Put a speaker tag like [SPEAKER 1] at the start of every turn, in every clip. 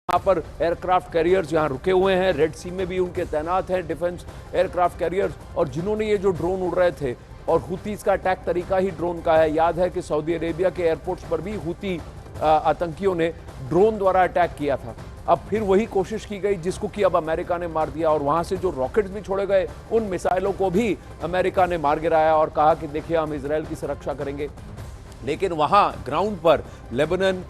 [SPEAKER 1] यहाँ पर aircraft carriers यहाँ रुके हुए हैं, रेड सी में भी उनके तैनात हैं डिफेंस एयरक्राफ्ट कैरियर्स। और जिन्होंने ये जो ड्रोन उड़ रहे थे, और हुतीज का अटैक तरीका ही ड्रोन का है। याद है कि सऊदी अरेबिया के एयरपोर्ट्स पर भी हुती आतंकियों ने ड्रोन द्वारा अटैक किया था। अब फिर वही कोशिश की गई जिसको कि अब अमेरिका ने मार दिया, और वहां से जो रॉकेट्स भी छोड़े गए उन मिसाइलों को भी अमेरिका ने मार गिराया और कहा कि देखिए हम इजराइल की सुरक्षा करेंगे। लेकिन वहां ग्राउंड पर लेबनान,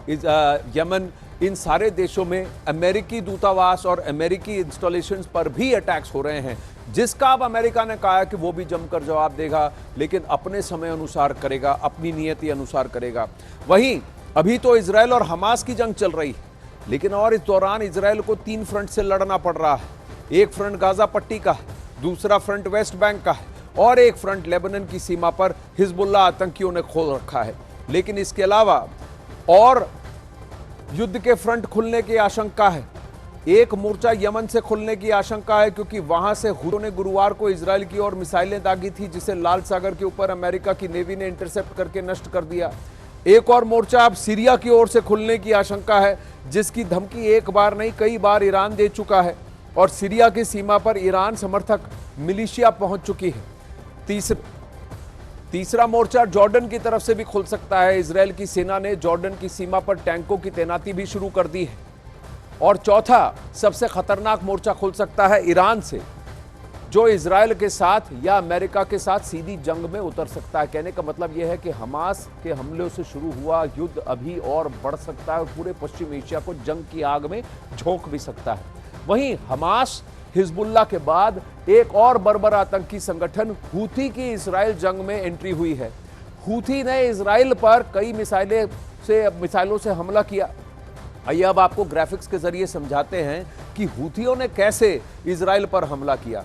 [SPEAKER 1] यमन, इन सारे देशों में अमेरिकी दूतावास और अमेरिकी इंस्टॉलेशंस पर भी अटैक्स हो रहे हैं, जिसका अब अमेरिका ने कहा कि वो भी जमकर जवाब देगा, लेकिन अपने समय अनुसार करेगा, अपनी नियति अनुसार करेगा। वहीं अभी तो इजराइल और हमास की जंग चल रही है, लेकिन और इस दौरान इजराइल को 3 फ्रंट से लड़ना पड़ रहा है। एक फ्रंट गाजा पट्टी का है, दूसरा फ्रंट वेस्ट बैंक का है, और एक फ्रंट लेबनान की सीमा पर हिजबुल्लाह आतंकियों ने खोल रखा है। लेकिन इसके अलावा और युद्ध के फ्रंट खुलने की आशंका है। एक मोर्चा यमन से खुलने की आशंका है, क्योंकि वहां से हुतियों ने गुरुवार को इजराइल की ओर मिसाइलें दागी थी, जिसे लाल सागर के ऊपर अमेरिका की नेवी ने इंटरसेप्ट करके नष्ट कर दिया। एक और मोर्चा अब सीरिया की ओर से खुलने की आशंका है, जिसकी धमकी एक बार नहीं कई बार ईरान दे चुका है, और सीरिया की सीमा पर ईरान समर्थक मिलिशिया पहुंच चुकी है। तीसरा मोर्चा जॉर्डन की तरफ से भी खुल सकता है। इजराइल की सेना ने जॉर्डन की सीमा पर टैंकों की तैनाती भी शुरू कर दी है। और चौथा सबसे खतरनाक मोर्चा खुल सकता है ईरान से, जो इजराइल के साथ या अमेरिका के साथ सीधी जंग में उतर सकता है। कहने का मतलब यह है कि हमास के हमलों से शुरू हुआ युद्ध अभी और बढ़ सकता है और पूरे पश्चिम एशिया को जंग की आग में झोंक भी सकता है। वहीं हमास, हिजबुल्लाह के बाद एक और बर्बर आतंकी संगठन हूथी की इजराइल जंग में एंट्री हुई है। हूथी ने इजराइल पर कई मिसाइलों से हमला किया। आइए अब आपको ग्राफिक्स के जरिए समझाते हैं कि हूथियों ने कैसे इजराइल पर हमला किया।